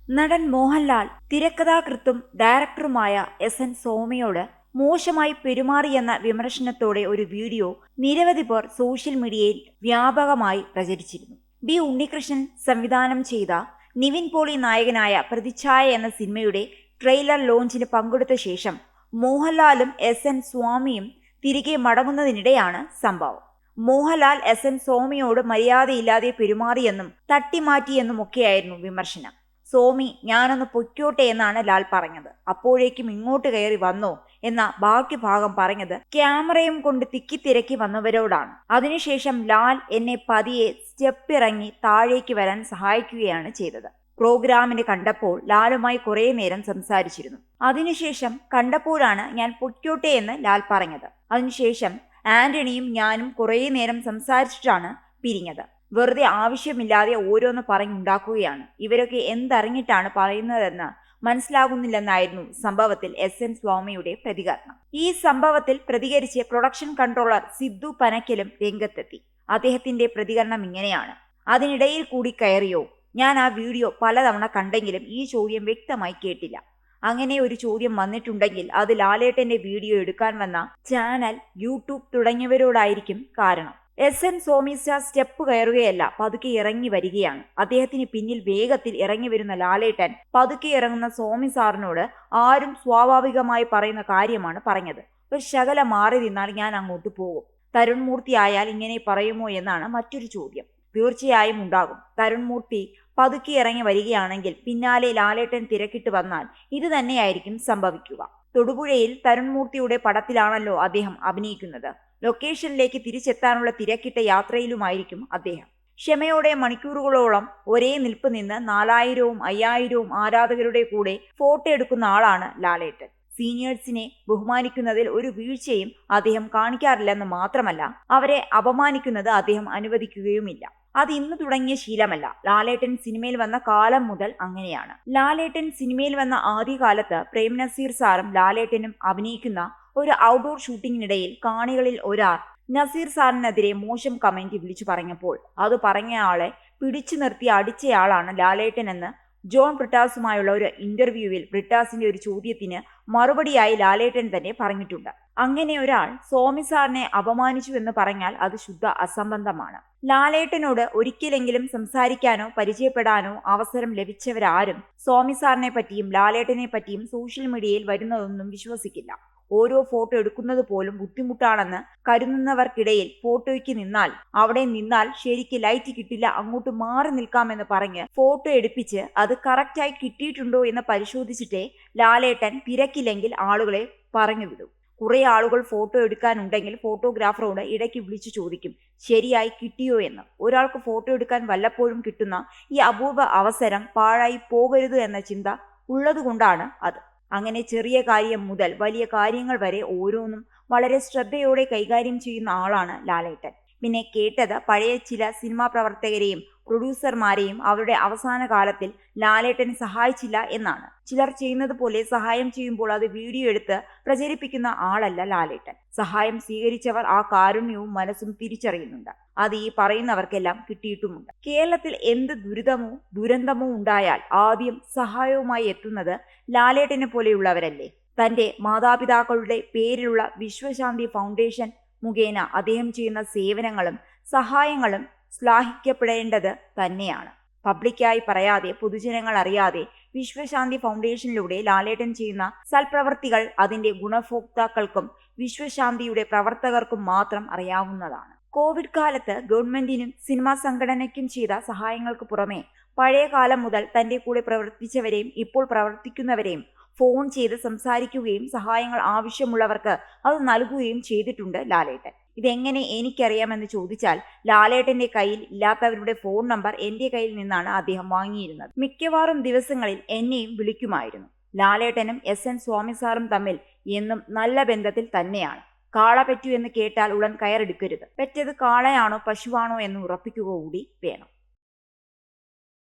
നടൻ മോഹൻലാൽ തിരക്കഥാകൃത്തും ഡയറക്ടറുമായ എസ്.എൻ. സോമയോട് മോശമായി പെരുമാറിയെന്ന വിമർശനത്തോടെ ഒരു വീഡിയോ നിരവധി പേർ സോഷ്യൽ മീഡിയയിൽ വ്യാപകമായി പ്രചരിച്ചിരുന്നു. ബി. ഉണ്ണികൃഷ്ണൻ സംവിധാനം ചെയ്ത നിവിൻ പോളി നായകനായ പ്രതിച്ഛായ എന്ന സിനിമയുടെ ട്രെയിലർ ലോഞ്ചിന് പങ്കെടുത്ത ശേഷം മോഹൻലാലും എസ്.എൻ. സ്വാമിയും തിരികെ മടങ്ങുന്നതിനിടെയാണ് സംഭവം. മോഹൻലാൽ എസ്.എൻ. സോമയോട് മര്യാദയില്ലാതെ പെരുമാറിയെന്നും തട്ടിമാറ്റിയെന്നുമൊക്കെയായിരുന്നു വിമർശനം. സോമി ഞാനൊന്ന് പൊയ്ക്കോട്ടെ എന്നാണ് ലാൽ പറഞ്ഞത്. അപ്പോഴേക്കും ഇങ്ങോട്ട് കയറി വന്നോ എന്ന ബാക്കി ഭാഗം പറഞ്ഞത് ക്യാമറയും കൊണ്ട് തിക്കിത്തിരക്കി വന്നവരോടാണ്. അതിനുശേഷം ലാൽ എന്നെ പതിയെ സ്റ്റെപ്പിറങ്ങി താഴേക്ക് വരാൻ സഹായിക്കുകയാണ് ചെയ്തത്. പ്രോഗ്രാമിന് കണ്ടപ്പോൾ ലാലുമായി കുറേ നേരം സംസാരിച്ചിരുന്നു. അതിനുശേഷം കണ്ടപ്പോഴാണ് ഞാൻ പൊയ്ക്കോട്ടെ എന്ന് ലാൽ പറഞ്ഞത്. അതിനുശേഷം ആന്റണിയും ഞാനും കുറേ നേരം സംസാരിച്ചിട്ടാണ് പിരിഞ്ഞത്. വെറുതെ ആവശ്യമില്ലാതെ ഓരോന്ന് പറഞ്ഞുണ്ടാക്കുകയാണ്. ഇവരൊക്കെ എന്തറിഞ്ഞിട്ടാണ് പറയുന്നതെന്ന് മനസ്സിലാകുന്നില്ലെന്നായിരുന്നു സംഭവത്തിൽ എസ്.എൻ. സ്വാമിയുടെ പ്രതികരണം. ഈ സംഭവത്തിൽ പ്രതികരിച്ച് പ്രൊഡക്ഷൻ കൺട്രോളർ സിദ്ദു പനക്കലും രംഗത്തെത്തി. അദ്ദേഹത്തിന്റെ പ്രതികരണം ഇങ്ങനെയാണ്: അതിനിടയിൽ കൂടി കയറിയോ? ഞാൻ ആ വീഡിയോ പലതവണ കണ്ടെങ്കിലും ഈ ചോദ്യം വ്യക്തമായി കേട്ടില്ല. അങ്ങനെ ഒരു ചോദ്യം വന്നിട്ടുണ്ടെങ്കിൽ അത് ലാലേട്ടന്റെ വീഡിയോ എടുക്കാൻ വന്ന ചാനൽ, യൂട്യൂബ് തുടങ്ങിയവരോടായിരിക്കും. കാരണം എസ്.എൻ. സോമി സ്റ്റാർ സ്റ്റെപ്പ് കയറുകയല്ല, പതുക്കെ ഇറങ്ങി വരികയാണ്. അദ്ദേഹത്തിന് പിന്നിൽ വേഗത്തിൽ ഇറങ്ങി വരുന്ന ലാലേട്ടൻ പതുക്കെ ഇറങ്ങുന്ന സോമി സാറിനോട് ആരും സ്വാഭാവികമായി പറയുന്ന കാര്യമാണ് പറഞ്ഞത്. ഒരു ശകലം മാറി നിന്നാൽ ഞാൻ അങ്ങോട്ട് പോകും. തരുൺ മൂർത്തി ആയാൽ ഇങ്ങനെ പറയുമോ എന്നാണ് മറ്റൊരു ചോദ്യം. തീർച്ചയായും ഉണ്ടാകും. തരുൺ മൂർത്തി പതുക്കെ ഇറങ്ങി വരികയാണെങ്കിൽ പിന്നാലെ ലാലേട്ടൻ തിരക്കിട്ട് വന്നാൽ ഇത് തന്നെയായിരിക്കും സംഭവിക്കുക. തൊടുപുഴയിൽ തരുൺ മൂർത്തിയുടെ പടത്തിലാണല്ലോ അദ്ദേഹം അഭിനയിക്കുന്നത്. ലൊക്കേഷനിലേക്ക് തിരിച്ചെത്താനുള്ള തിരക്കിട്ട യാത്രയിലുമായിരിക്കും അദ്ദേഹം. ക്ഷമയോടെ മണിക്കൂറുകളോളം ഒരേ നിൽപ്പ് നിന്ന് 4000-ഉം 5000-ഉം ആരാധകരുടെ കൂടെ ഫോട്ടോ എടുക്കുന്ന ആളാണ് ലാലേട്ടൻ. സീനിയേഴ്സിനെ ബഹുമാനിക്കുന്നതിൽ ഒരു വീഴ്ചയും അദ്ദേഹം കാണിക്കാറില്ലെന്ന് മാത്രമല്ല, അവരെ അപമാനിക്കുന്നത് അദ്ദേഹം അനുവദിക്കുകയുമില്ല. അത് ഇന്ന് തുടങ്ങിയ ശീലമല്ല. ലാലേട്ടൻ സിനിമയിൽ വന്ന കാലം മുതൽ അങ്ങനെയാണ്. ലാലേട്ടൻ സിനിമയിൽ വന്ന ആദ്യകാലത്ത് പ്രേം നസീർ സാറും ലാലേട്ടനും അഭിനയിക്കുന്ന ഒരു ഔട്ട്ഡോർ ഷൂട്ടിങ്ങിനിടയിൽ കാണികളിൽ ഒരാൾ നസീർ സാറിനെതിരെ മോശം കമന്റ് വിളിച്ചു പറഞ്ഞപ്പോൾ അത് പറഞ്ഞയാളെ പിടിച്ചു നിർത്തി അടിച്ചയാളാണ് ലാലേട്ടനെന്ന് ജോൺ ബ്രിട്ടാസുമായുള്ള ഒരു ഇന്റർവ്യൂവിൽ ബ്രിട്ടാസിന്റെ ഒരു ചോദ്യത്തിന് മറുപടിയായി ലാലേട്ടൻ തന്നെ പറഞ്ഞിട്ടുണ്ട്. അങ്ങനെ ഒരാൾ സോമി സാറിനെ അപമാനിച്ചു എന്ന് പറഞ്ഞാൽ അത് ശുദ്ധ അസംബന്ധമാണ്. ലാലേട്ടനോട് ഒരിക്കലെങ്കിലും സംസാരിക്കാനോ പരിചയപ്പെടാനോ അവസരം ലഭിച്ചവരാരും സോമി സാറിനെ പറ്റിയും ലാലേട്ടനെ പറ്റിയും സോഷ്യൽ മീഡിയയിൽ വരുന്നതൊന്നും വിശ്വസിക്കില്ല. ഓരോ ഫോട്ടോ എടുക്കുന്നത് പോലും ബുദ്ധിമുട്ടാണെന്ന് കരുതുന്നവർക്കിടയിൽ ഫോട്ടോയ്ക്ക് നിന്നാൽ അവിടെ നിന്നാൽ ശരിക്ക് ലൈറ്റ് കിട്ടില്ല, അങ്ങോട്ട് മാറി നിൽക്കാമെന്ന് പറഞ്ഞ് ഫോട്ടോ എടുപ്പിച്ച് അത് കറക്റ്റായി കിട്ടിയിട്ടുണ്ടോ എന്ന് പരിശോധിച്ചിട്ടേ ലാലേട്ടൻ തിരക്കില്ലെങ്കിൽ ആളുകളെ പറഞ്ഞുവിടും. കുറെ ആളുകൾ ഫോട്ടോ എടുക്കാനുണ്ടെങ്കിൽ ഫോട്ടോഗ്രാഫറോട് ഇടയ്ക്ക് വിളിച്ചു ചോദിക്കും ശരിയായി കിട്ടിയോ എന്ന്. ഒരാൾക്ക് ഫോട്ടോ എടുക്കാൻ വല്ലപ്പോഴും കിട്ടുന്ന ഈ അപൂർവ അവസരം പാഴായി പോകരുത് എന്ന ചിന്ത ഉള്ളതുകൊണ്ടാണ് അത്. അങ്ങനെ ചെറിയ കാര്യം മുതൽ വലിയ കാര്യങ്ങൾ വരെ ഓരോന്നും വളരെ ശ്രദ്ധയോടെ കൈകാര്യം ചെയ്യുന്ന ആളാണ് ലാലേട്ടൻ. പിന്നെ കേട്ടത് പഴയ ചില സിനിമാ പ്രവർത്തകരെയും പ്രൊഡ്യൂസർമാരെയും അവരുടെ അവസാന കാലത്തിൽ ലാലേട്ടൻ സഹായിച്ചില്ല എന്നാണ്. ചിലർ ചെയ്യുന്നത് പോലെ സഹായം ചെയ്യുമ്പോൾ അത് വീഡിയോ എടുത്ത് പ്രചരിപ്പിക്കുന്ന ആളല്ല ലാലേട്ടൻ. സഹായം സ്വീകരിച്ചവർ ആ കാരുണ്യവും മനസ്സും തിരിച്ചറിയുന്നുണ്ട്. അത് ഈ പറയുന്നവർക്കെല്ലാം കിട്ടിയിട്ടുമുണ്ട്. കേരളത്തിൽ എന്ത് ദുരിതമോ ദുരന്തമോ ഉണ്ടായാൽ ആദ്യം സഹായവുമായി എത്തുന്നത് ലാലേട്ടനെ പോലെയുള്ളവരല്ലേ. തന്റെ മാതാപിതാക്കളുടെ പേരിലുള്ള വിശ്വശാന്തി ഫൗണ്ടേഷൻ മുഖേന അദ്ദേഹം ചെയ്യുന്ന സേവനങ്ങളും സഹായങ്ങളും ശ്ലാഘിക്കപ്പെടേണ്ടത് തന്നെയാണ്. പബ്ലിക്കായി പറയാതെ, പൊതുജനങ്ങൾ അറിയാതെ വിശ്വശാന്തി ഫൗണ്ടേഷനിലൂടെ ലാലേട്ടൻ ചെയ്യുന്ന സൽപ്രവർത്തികൾ അതിന്റെ ഗുണഭോക്താക്കൾക്കും വിശ്വശാന്തിയുടെ പ്രവർത്തകർക്കും മാത്രം അറിയാവുന്നതാണ്. കോവിഡ് കാലത്ത് ഗവൺമെന്റിനും സിനിമാ സംഘടനയ്ക്കും ചെയ്ത സഹായങ്ങൾക്ക് പുറമെ പഴയ കാലം മുതൽ തന്റെ കൂടെ പ്രവർത്തിച്ചവരെയും ഇപ്പോൾ പ്രവർത്തിക്കുന്നവരെയും ഫോൺ ചെയ്ത് സംസാരിക്കുകയും സഹായങ്ങൾ ആവശ്യമുള്ളവർക്ക് അത് നൽകുകയും ചെയ്തിട്ടുണ്ട് ലാലേട്ടൻ. ഇതെങ്ങനെ എനിക്കറിയാമെന്ന് ചോദിച്ചാൽ ലാലേട്ടന്റെ കയ്യിൽ ഇല്ലാത്തവരുടെ ഫോൺ നമ്പർ എന്റെ കയ്യിൽ നിന്നാണ് അദ്ദേഹം വാങ്ങിയിരുന്നത്. മിക്കവാറും ദിവസങ്ങളിൽ എന്നെയും വിളിക്കുമായിരുന്നു. ലാലേട്ടനും എസ്.എൻ. സ്വാമി സാറും തമ്മിൽ എന്നും നല്ല ബന്ധത്തിൽ തന്നെയാണ്. കാള പെറ്റു എന്ന് കേട്ടാൽ ഉടൻ കയറെടുക്കരുത്. പെറ്റത് കാളയാണോ പശുവാണോ എന്ന് ഉറപ്പിക്കുക കൂടി വേണം.